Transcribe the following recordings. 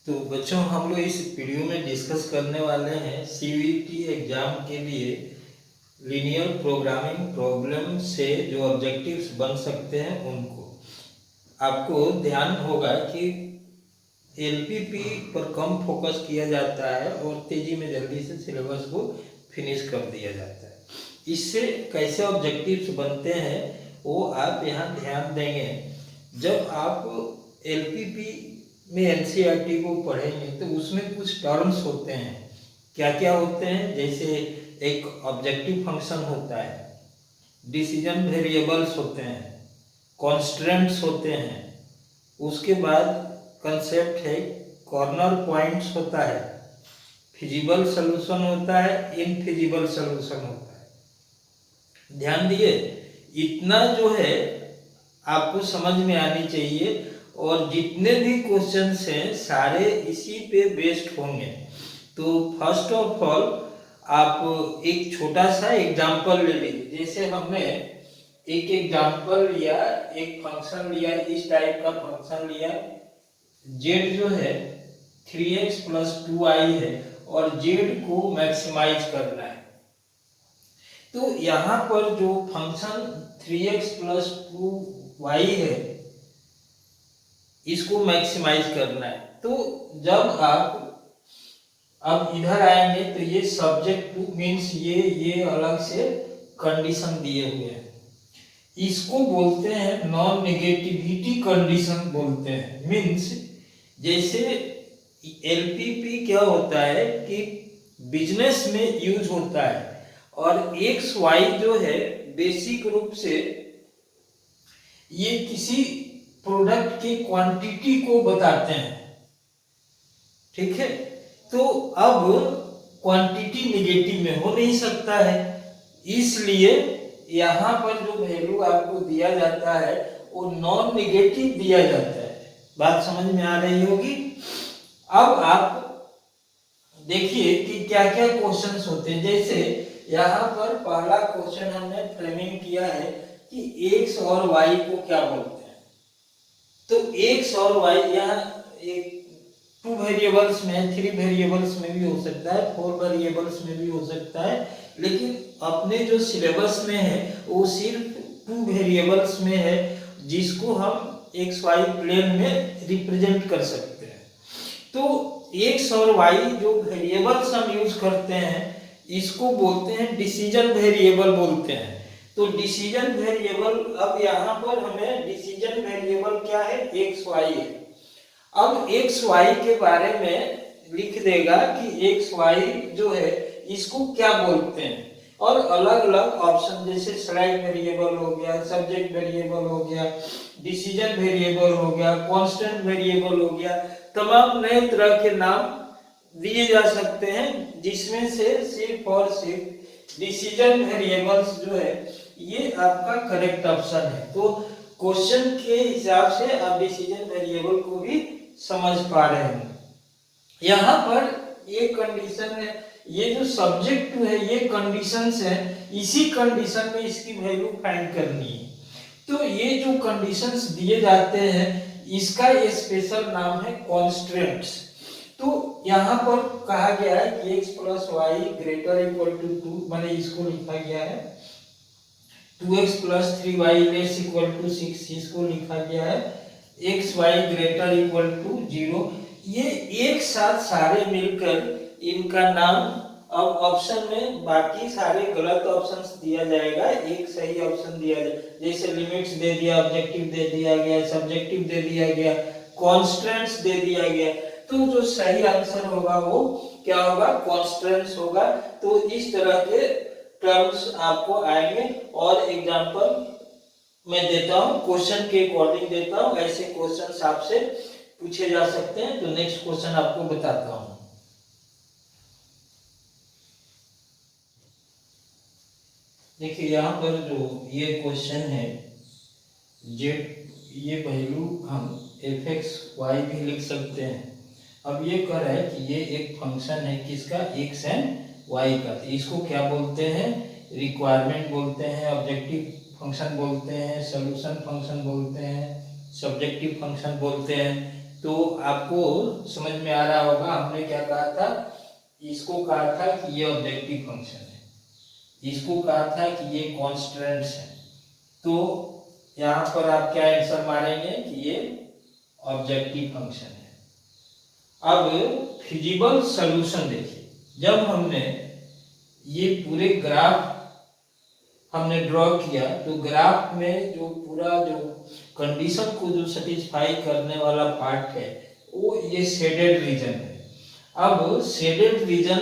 तो बच्चों, हम लोग इस वीडियो में डिस्कस करने वाले हैं सीवीटी एग्जाम के लिए लीनियर प्रोग्रामिंग प्रॉब्लम से जो ऑब्जेक्टिव्स बन सकते हैं उनको। आपको ध्यान होगा कि एलपीपी पर कम फोकस किया जाता है और तेजी में जल्दी से सिलेबस को फिनिश कर दिया जाता है। इससे कैसे ऑब्जेक्टिव्स बनते हैं वो आप यहाँ ध्यान देंगे। जब आप एलपीपी में एनसीईआरटी को पढ़ेंगे तो उसमें कुछ टर्म्स होते हैं। क्या क्या होते हैं? जैसे एक ऑब्जेक्टिव फंक्शन होता है, डिसीजन वेरिएबल्स होते हैं, कॉन्स्ट्रेंट्स होते हैं, उसके बाद कंसेप्ट है कॉर्नर पॉइंट्स होता है, फिजिबल सॉल्यूशन होता है, इनफिजिबल सॉल्यूशन होता है। ध्यान दिए, इतना जो है आपको समझ में आनी चाहिए और जितने भी क्वेश्चंस हैं सारे इसी पे बेस्ड होंगे। तो फर्स्ट ऑफ ऑल आप एक छोटा सा एग्जांपल ले लीजिए। जैसे हमने एक एग्जांपल लिया, एक फंक्शन लिया, इस टाइप का फंक्शन लिया, z जो है 3x + 2y है और z को मैक्सिमाइज करना है। तो यहाँ पर जो फंक्शन 3x + 2y है इसको मैक्सिमाइज करना है। तो जब आप अब इधर आएंगे तो ये सब्जेक्ट टू मीन्स ये अलग से कंडीशन दिए हुए हैं, इसको बोलते हैं नॉन नेगेटिविटी कंडीशन बोलते हैं। मीन्स जैसे एलपीपी क्या होता है कि बिजनेस में यूज होता है और एक्स वाई जो है बेसिक रूप से ये किसी प्रोडक्ट की क्वांटिटी को बताते हैं। ठीक है, तो अब क्वांटिटी निगेटिव में हो नहीं सकता है, इसलिए यहाँ पर जो वैल्यू आपको दिया जाता है वो नॉन नेगेटिव दिया जाता है। बात समझ में आ रही होगी। अब आप देखिए कि क्या क्या क्वेश्चंस होते हैं। जैसे यहाँ पर पहला क्वेश्चन हमने फ्रेमिंग किया है कि एक्स और वाई को क्या बोलते हैं। तो एक्स और वाई यहाँ एक 2 वेरिएबल्स में, 3 वेरिएबल्स में भी हो सकता है, 4 वेरिएबल्स में भी हो सकता है, लेकिन अपने जो सिलेबस में है वो सिर्फ 2 वेरिएबल्स में है जिसको हम एक्स वाई प्लेन में रिप्रेजेंट कर सकते हैं। तो एक्स और वाई जो वेरिएबल्स हम यूज करते हैं इसको बोलते हैं डिसीजन वेरिएबल बोलते हैं। तो डिसीजन वेरिएबल, अब यहाँ पर हमें डिसीजन वेरिएबल क्या है, एक्स वाई है। अब एक्स वाई के बारे में लिख देगा कि एक्स वाई जो है इसको क्या बोलते हैं और अलग अलग ऑप्शन जैसे स्लाइड वेरिएबल हो गया, सब्जेक्ट वेरिएबल हो गया, डिसीजन वेरिएबल हो गया, कांस्टेंट वेरिएबल हो गया, तमाम नए तरह के नाम दिए जा सकते हैं जिसमें से सिर्फ और सिर्फ डिसीजन वेरिएबल्स जो है ये आपका करेक्ट ऑप्शन है। तो क्वेश्चन के हिसाब से आप डिसीजन वेरिएबल को भी समझ पा रहे हैं। यहाँ पर ये कंडीशन है, ये जो सब्जेक्ट है ये कंडीशंस है, इसी कंडीशन में इसकी वैल्यू फाइंड करनी है। तो ये जो कंडीशंस दिए जाते हैं इसका ये स्पेशल नाम है कॉन्स्ट्रेंट्स। तो यहाँ पर कहा गया है कि x + y ≥ 2, माने इसको लिखा गया है 2x + 3y ≤ 6, इसको लिखा गया है x y ≥ 0। ये एक साथ सारे मिलकर इनका नाम, अब ऑप्शन में बाकी सारे गलत ऑप्शंस दिया जाएगा, एक सही ऑप्शन दिया जाए। जैसे लिमिट्स दे दिया, ऑब्जेक्टिव दे दिया गया, सब्जेक्टिव दे दिया गया, कॉन्स्टेंट्स दे दिया गया, तो जो सही आंसर होगा वो क्या होगा, कॉन्स्टेंट्स होगा। तो इस तरह के टर्म्स आपको आएंगे और एग्जांपल मैं देता हूं, क्वेश्चन के अकॉर्डिंग देता हूं, ऐसे क्वेश्चंस आपसे पूछे जा सकते हैं। तो नेक्स्ट क्वेश्चन आपको बताता हूं। देखिए यहाँ पर जो ये क्वेश्चन है, ये वैल्यू हम f(x,y) भी लिख सकते हैं। अब ये कह रहा है कि ये एक फंक्शन है किसका, x एंड y का। तो इसको क्या बोलते हैं, रिक्वायरमेंट बोलते हैं, ऑब्जेक्टिव फंक्शन बोलते हैं, सॉल्यूशन फंक्शन बोलते हैं, सब्जेक्टिव फंक्शन बोलते हैं। तो आपको समझ में आ रहा होगा हमने क्या कहा था, इसको कहा था कि ये ऑब्जेक्टिव फंक्शन है, इसको कहा था कि ये कॉन्स्टेंट्स है। तो यहाँ पर आप क्या आंसर मारेंगे कि ये ऑब्जेक्टिव फंक्शन है। अब फिजिबल सॉल्यूशन देखिए, जब हमने ये पूरे ग्राफ हमने ड्रॉ किया तो ग्राफ में जो पूरा जो कंडीशन को जो सेटिस्फाई करने वाला पार्ट है वो ये शेडेड रीजन है। अब शेडेड रीजन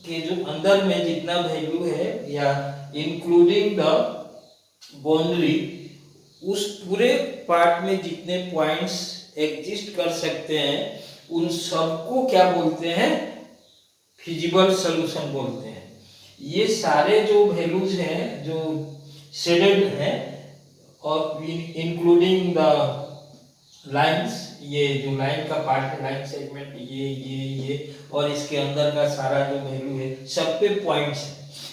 के जो अंदर में जितना वैल्यू है या इंक्लूडिंग द बाउंड्री, उस पूरे पार्ट में जितने पॉइंट्स एग्जिस्ट कर सकते हैं उन सबको क्या बोलते हैं, फिजिबल सॉल्यूशन बोलते हैं। ये सारे जो वैल्यूज हैं जो शेडेड हैं और इंक्लूडिंग द लाइंस, ये जो लाइन का पार्ट है, लाइन सेगमेंट, ये और इसके अंदर का सारा जो वैल्यू है सब पे पॉइंट्स है।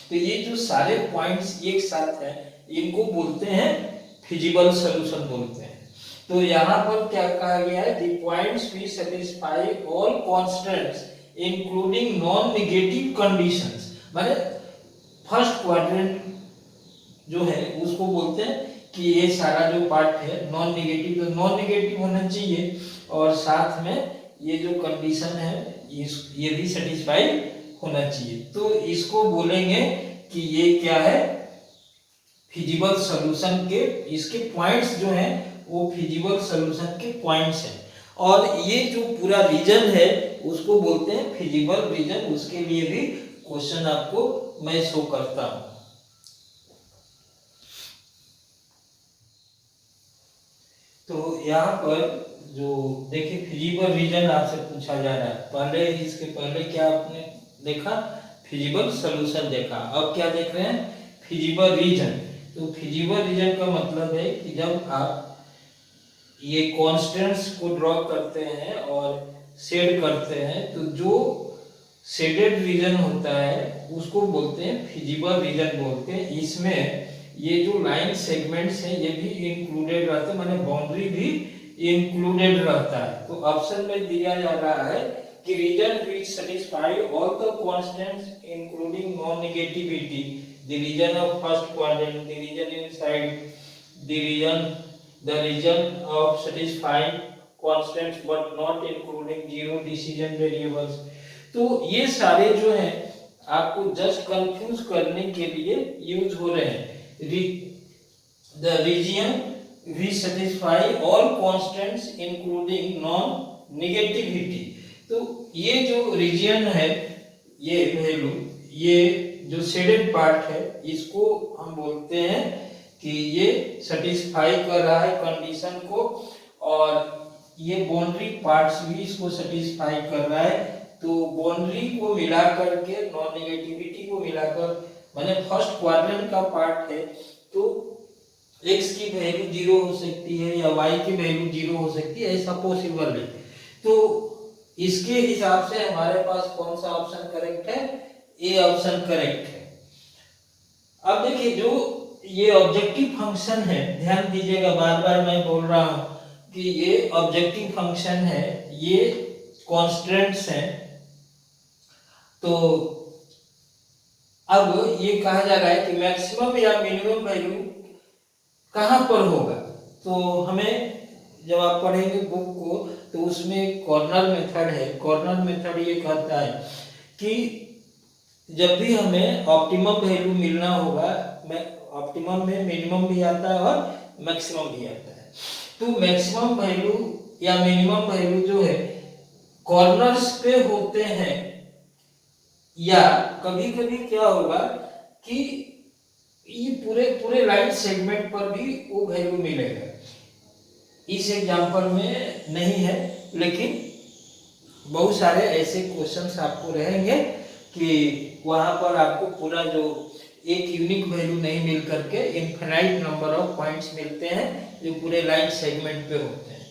तो ये जो सारे पॉइंट्स एक साथ हैं इनको बोलते हैं फिजिबल सॉल्यूशन बोलते हैं। तो यहाँ पर क्या कहा गया है, the points v satisfy all constants including non negative conditions, माने फर्स्ट क्वाड्रेंट जो है उसको बोलते हैं कि ये सारा जो पार्ट है नॉन नेगेटिव, तो नॉन नेगेटिव होना चाहिए और साथ में ये जो कंडीशन है ये भी सेटिस्फाई होना चाहिए। तो इसको बोलेंगे कि ये क्या है, फिजिबल सॉल्यूशन के इसके पॉइंट्स जो हैं वो फिजिबल सॉल्यूशन के पॉइंट्स हैं। और ये जो पूरा रीजन है उसको बोलते हैं फिजिबल रीजन। उसके लिए भी क्वेश्चन आपको मैं शो करता हूं। तो यहाँ पर जो देखिए फिजिबल रीजन आपसे पूछा जा रहा है, पहले इसके पहले क्या आपने देखा, फिजिबल सॉल्यूशन देखा, अब क्या देख रहे हैं, फिजिबल रीजन। तो फिजिबल रीजन का मतलब है कि जब आप ये कांस्टेंट्स को ड्रॉ करते हैं और शेड करते हैं तो जो शेडेड रीजन होता है उसको बोलते हैं फिजिबल रीजन बोलते हैं। इसमें ये जो लाइन सेगमेंट्स हैं ये भी इंक्लूडेड रहते हैं, माने बाउंड्री भी इंक्लूडेड रहता है। तो ऑप्शन में दिया जा रहा है कि region which satisfy all the constants including non negativity, the region of first quadrant, the region inside the region of satisfying constants but not including zero decision variables। तो ये सारे जो हैं आपको जस्ट कंफ्यूज करने के लिए यूज हो रहे हैं। the region we satisfy all constants including non negativity। तो ये जो रीजन है, ये वैल्यू, ये जो शेडेड पार्ट है इसको हम बोलते हैं कि ये सेटिस्फाई कर रहा है कंडीशन को और ये बाउंड्री पार्ट्स भी इसको सेटिस्फाई कर रहा है। तो बाउंड्री को मिलाकर के नॉन नेगेटिविटी को मिलाकर, माने फर्स्ट क्वाड्रेंट का पार्ट है तो x की वैल्यू 0 हो सकती है या y की वैल्यू 0 हो सकती है, ऐसा पॉसिबल है। तो इसके हिसाब से हमारे पास कौन सा ऑप्शन करेक्ट है, ए ऑप्शन करेक्ट है। अब देखिए जो ये ऑब्जेक्टिव फंक्शन है, ध्यान दीजिएगा, बार बार मैं बोल रहा हूं कि ये ऑब्जेक्टिव फंक्शन है, ये कांस्टेंट्स हैं। तो अब ये कहा जा रहा है कि मैक्सिमम या मिनिमम वैल्यू कहां पर होगा। तो हमें जब आप पढ़ेंगे बुक को तो उसमें कॉर्नर मेथड है। कॉर्नर मेथड ये कहता है कि जब भी हमें ऑप्टिमम वैल्यू मिलना होगा, ऑप्टिमम में मिनिमम भी आता है और मैक्सिमम भी आता है। तो मैक्सिमम वैल्यू या मिनिमम वैल्यू जो है कॉर्नर्स पे होते हैं, या कभी कभी क्या होगा कि ये पूरे लाइन सेगमेंट पर भी वो वैल्यू मिलेगा। इस एग्जांपल में नहीं है, लेकिन बहुत सारे ऐसे क्वेश्चंस आपको रहेंगे कि वहां पर आपको पूरा जो एक यूनिक वैल्यू नहीं मिल करके इनफिनाइट नंबर ऑफ पॉइंट्स मिलते हैं जो पूरे लाइन सेगमेंट पे होते हैं।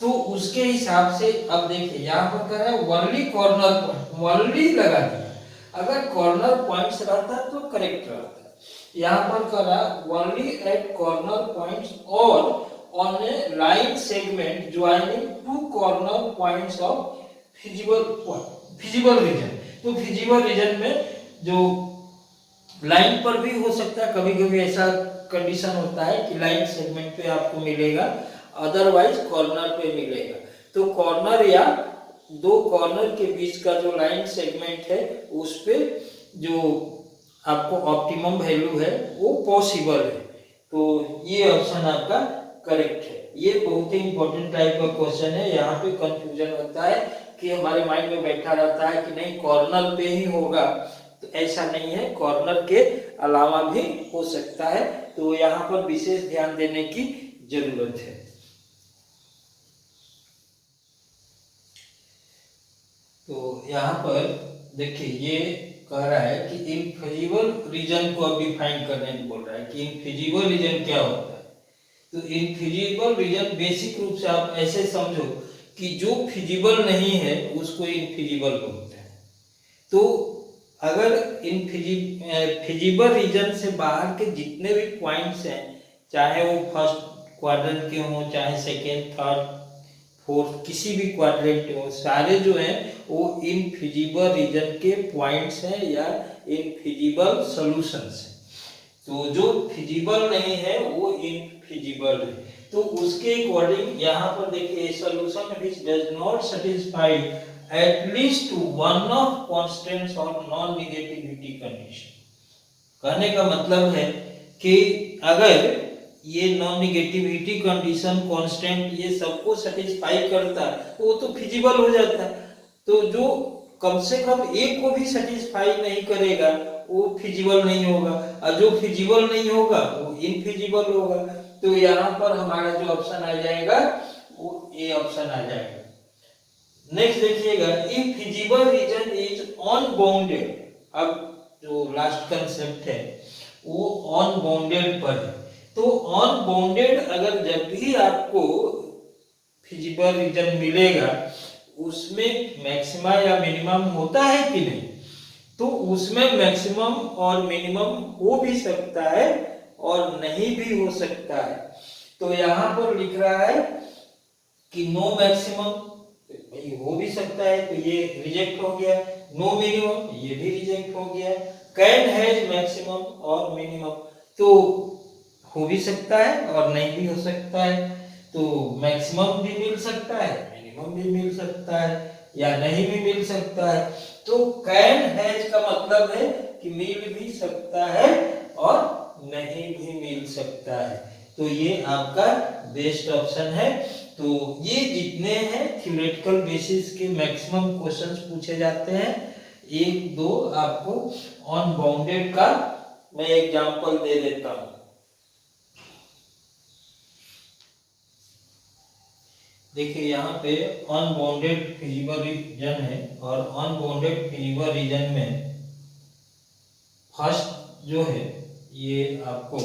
तो उसके हिसाब से अब देखिए यहाँ पर क्या है, वनली कॉर्नर पॉइंट, वनली लगा दिया। अगर कॉर्नर पॉइंट्स रहता तो करेक्ट रहता। यहाँ पर करा वनली एट कॉर्नर पॉइंट्स और on A line segment joining two corner points of feasible region. तो फिजिबल रीजन में जो लाइन पर भी हो सकता है, कभी कभी ऐसा कंडीशन होता है कि लाइन सेगमेंट पे आपको मिलेगा, अदरवाइज कॉर्नर पे मिलेगा। तो कॉर्नर या दो कॉर्नर के बीच का जो लाइन सेगमेंट है उस पे जो आपको ऑप्टिमम वैल्यू है वो पॉसिबल है। तो ये ऑप्शन आपका करेक्ट है। ये बहुत ही इंपॉर्टेंट टाइप का क्वेश्चन है। यहाँ पे कंफ्यूजन होता है कि हमारे माइंड में बैठा रहता है कि नहीं कॉर्नर पे ही होगा, तो ऐसा नहीं है, कॉर्नर के अलावा भी हो सकता है। तो यहाँ पर विशेष ध्यान देने की जरूरत है। तो यहाँ पर देखिए ये कह रहा है कि इनफिजिबल रीजन को अब डिफाइन करने को बोल रहा है कि इनफिजिबल रीजन क्या होता है। तो इनफिजिबल रीजन बेसिक रूप से आप ऐसे समझो कि जो फिजिबल नहीं है उसको इनफिजिबल बोलते हैं। तो अगर फिजिबल रीजन से बाहर के जितने भी पॉइंट्स हैं, चाहे वो फर्स्ट क्वाड्रेंट के हों, चाहे सेकेंड, थर्ड, फोर्थ, किसी भी क्वाड्रेंट हो, सारे जो हैं वो इनफिजिबल रीजन के पॉइंट्स हैं या इनफिजिबल सॉल्यूशंस हैं। तो जो फिजिबल नहीं है वो इनफिजिबल है। तो उसके अकॉर्डिंग यहाँ पर देखिए solution which does not satisfy at least one of constants और नॉन नेगेटिविटी कंडीशन। कहने का मतलब है कि अगर ये नॉन नेगेटिविटी कंडीशन, कांस्टेंट, ये सबको सेटिस्फाई करता है तो वो तो फिजिबल हो जाता है। तो जो कम से कम एक को भी सेटिस्फाई नहीं करेगा वो फिजिबल नहीं होगा, और जो फिजिबल नहीं होगा वो इनफिजिबल होगा। तो यहाँ पर हमारा जो ऑप्शन आ जाएगा वो ए ऑप्शन आ जाएगा। नेक्स्ट देखिएगा, if feasible region is unbounded. अब जो लास्ट कंसेप्ट है वो अनबाउंडेड पर है। तो अनबाउंडेड अगर जब भी आपको फिजिबल रीजन मिलेगा उसमें मैक्सिमा या मिनिमम होता है कि नहीं, तो उसमें मैक्सिमम और मिनिमम हो भी सकता है और नहीं भी हो सकता है। तो यहाँ पर लिख रहा है कि नो मैक्सिमम, हो भी सकता है, तो ये रिजेक्ट हो गया। नो मिनिमम, ये भी रिजेक्ट हो गया। कैन हैज मैक्सिमम और मिनिमम, तो हो भी सकता है और नहीं भी हो सकता है। तो मैक्सिमम भी मिल सकता है, मिनिमम भी मिल सकता है, या नहीं भी मिल सकता है। तो कैन हैज का मतलब है कि मिल भी सकता है और नहीं भी मिल सकता है। तो ये आपका बेस्ट ऑप्शन है। तो ये जितने हैं थ्योरेटिकल बेसिस के मैक्सिमम क्वेश्चंस पूछे जाते हैं। एक दो आपको अनबाउंडेड का मैं एग्जांपल दे देता हूं। देखिए यहाँ पे अनबाउंडेड फिजिबल रीजन है, और अनबाउंडेड फिजिबल रीजन में फर्स्ट जो है ये आपको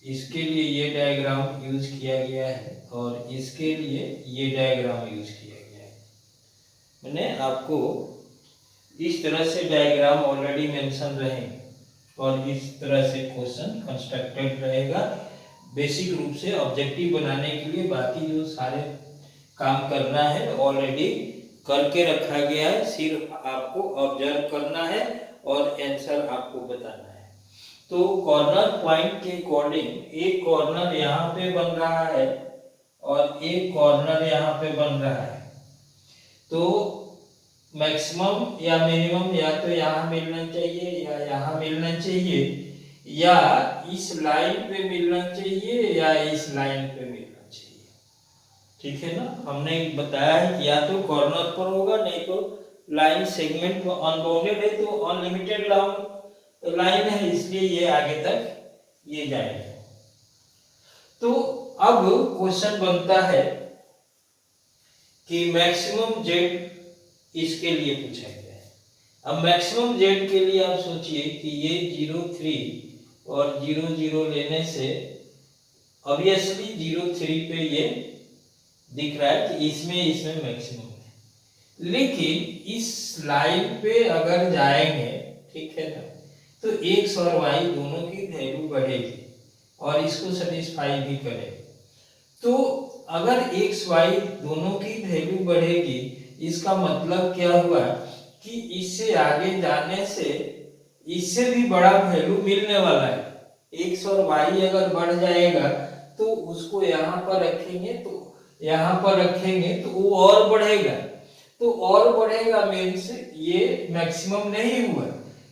इसके लिए ये डायग्राम यूज किया गया है और इसके लिए ये डायग्राम यूज किया गया है। मैंने आपको इस तरह से डायग्राम ऑलरेडी मेंशन रहेंगे और इस तरह से क्वेश्चन कंस्ट्रक्टेड रहेगा। बेसिक रूप से ऑब्जेक्टिव बनाने के लिए बाकी जो सारे काम करना है ऑलरेडी करके रखा गया है, सिर्फ आपको ऑब्जर्व करना है और आंसर आपको बताना है। तो कॉर्नर पॉइंट के अकॉर्डिंग एक कॉर्नर यहाँ पे बन रहा है और एक कॉर्नर यहाँ पे बन रहा है। तो मैक्सिमम या मिनिमम या तो यहाँ मिलना चाहिए या यहाँ मिलना चाहिए, या इस लाइन पे मिलना चाहिए या इस लाइन पे मिलना चाहिए। ठीक है ना, हमने बताया है कि या तो कॉर्नर पर होगा, नहीं तो लाइन सेगमेंट अनबाउंडेड है तो अनलिमिटेड लाइन है, इसलिए ये आगे तक ये जाएगा। तो अब क्वेश्चन बनता है कि मैक्सिमम जेड इसके लिए पूछा गया है। अब मैक्सिमम जेड के लिए आप सोचिए कि ये 0,3 और 0,0 लेने से ऑब्वियसली 0,3 पे ये दिख रहा है कि इसमें मैक्सिमम है, लेकिन इस लाइन पे अगर जाएंगे, ठीक है ना, तो x और y दोनों की वैल्यू बढ़ेगी और इसको सेटिस्फाई भी करेगी। तो अगर एक्स वाई दोनों की वैल्यू बढ़ेगी, इसका मतलब क्या हुआ कि इससे आगे जाने से इससे भी बड़ा वैल्यू मिलने वाला है। एक्स और वाई अगर बढ़ जाएगा तो उसको यहाँ पर रखेंगे, तो यहाँ पर रखेंगे तो वो और बढ़ेगा, तो और बढ़ेगा मीन्स ये मैक्सिमम नहीं हुआ,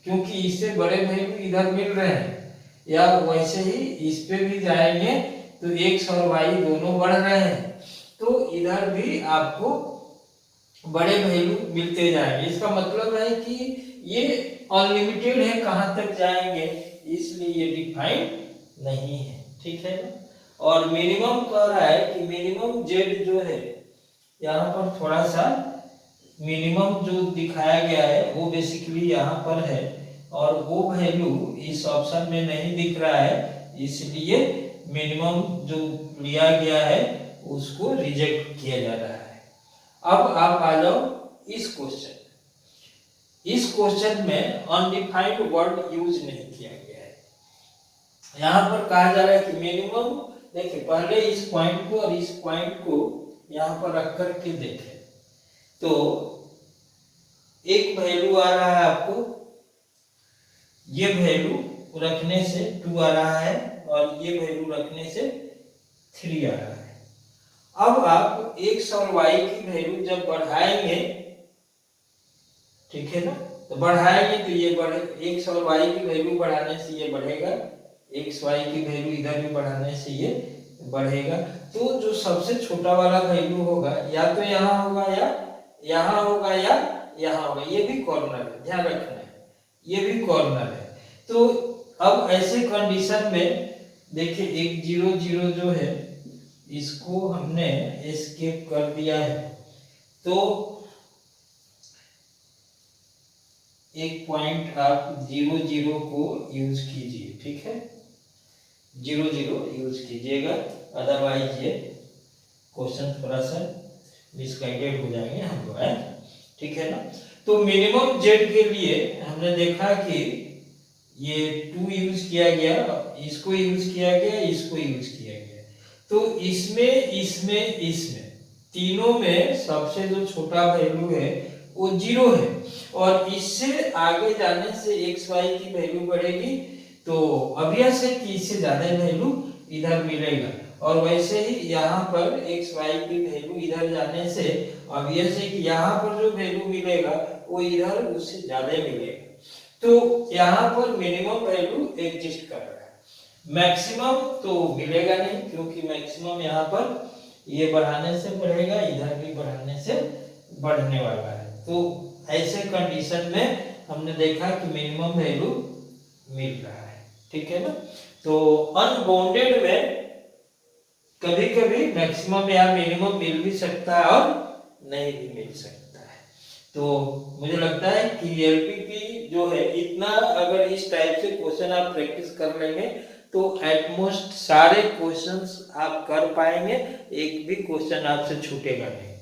क्योंकि इससे बड़े वैल्यू इधर मिल रहे हैं। या वैसे ही इस पे भी जाएंगे तो एक्स और वाई दोनों बढ़ रहे हैं, तो इधर भी आपको बड़े वैल्यू मिलते जाएंगे। इसका मतलब है कि ये अनलिमिटेड है, कहां तक जाएंगे, इसलिए ये डिफाइंड नहीं है, ठीक है ना। और मिनिमम कह रहा है कि मिनिमम जेड जो है, यहाँ पर थोड़ा सा मिनिमम जो दिखाया गया है वो बेसिकली यहाँ पर है, और वो वैल्यू इस ऑप्शन में नहीं दिख रहा है, इसलिए मिनिमम जो लिया गया है उसको रिजेक्ट किया जा रहा है। अब आप आ जाओ इस क्वेश्चन। इस क्वेश्चन में अनडिफाइंड वर्ड यूज नहीं किया गया है। यहाँ पर कहा जा रहा है कि मिनिमम, देखिए पहले इस पॉइंट को और इस पॉइंट को यहाँ पर रख करके देखें, तो एक वैल्यू आ रहा है आपको, ये वैल्यू रखने से 2 आ रहा है, और ये वैल्यू रखने से 3 आ रहा है। अब आप x और y की वैल्यू जब बढ़ाएंगे, ठीक है ना, तो बढ़ाएंगे तो ये बढ़े, x और y की वैल्यू बढ़ाने से ये बढ़ेगा, x y की वैल्यू इधर भी बढ़ाने से ये बढ़ेगा। तो जो सबसे छोटा वाला वैल्यू होगा या तो यहाँ होगा या यहाँ होगा या यहाँ होगा, ये भी कॉर्नर है, ध्यान रखना है, ये भी कॉर्नर है। तो अब ऐसे कंडीशन में देखिए एक 0 0 जो है इसको हमने एस्केप कर दिया है, तो एक पॉइंट आप 0 0 को यूज कीजिए, ठीक है, 0 0 यूज कीजिएगा, अदरवाइज ये क्वेश्चन थोड़ा सा मिसगाइडेड हो जाएंगे हम लोग, है, ठीक है ना। तो मिनिमम जेड के लिए हमने देखा कि ये 2 यूज किया गया, इसको यूज किया गया, इसको यूज किया गया, तो इसमें तीनों में सबसे जो छोटा वैल्यू है वो 0 है, और इससे आगे जाने से एक्स वाई की वैल्यू बढ़ेगी, तो ऑब्वियस है कि इससे ज्यादा वैल्यू इधर मिलेगा, और वैसे ही यहाँ पर एक्स वाई की वैल्यू इधर जाने से ऑब्वियस है कि यहाँ पर जो वैल्यू मिलेगा वो इधर उससे ज्यादा मिलेगा। तो यहाँ पर मिनिमम वैल्यू एग्जिस्ट कर रहा है, मैक्सिमम तो मिलेगा नहीं, क्योंकि मैक्सिमम यहाँ पर ये बढ़ाने से बढ़ेगा, इधर भी बढ़ाने से बढ़ने वाला है। तो ऐसे कंडीशन में हमने देखा कि मिनिमम वैल्यू मिल रहा है, ठीक है ना। तो अनबाउंडेड में कभी कभी मैक्सिमम या मिनिमम मिल भी सकता है और नहीं भी मिल सकता है। तो मुझे लगता है कि एलपीपी जो है, इतना अगर इस टाइप से क्वेश्चन आप प्रैक्टिस कर लेंगे तो एटमोस्ट सारे क्वेश्चंस आप कर पाएंगे, एक भी क्वेश्चन आपसे छूटेगा नहीं।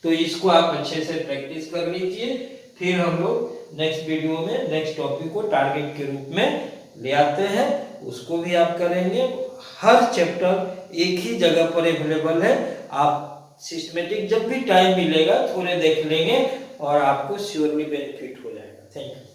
तो इसको आप अच्छे से प्रैक्टिस कर लीजिए, फिर हम लोग नेक्स्ट वीडियो में नेक्स्ट टॉपिक को टारगेट के रूप में ले आते हैं, उसको भी आप करेंगे। हर चैप्टर एक ही जगह पर अवेलेबल है, आप सिस्टमेटिक जब भी टाइम मिलेगा थोड़े देख लेंगे और आपको श्योरली बेनिफिट हो जाएगा। Thank you.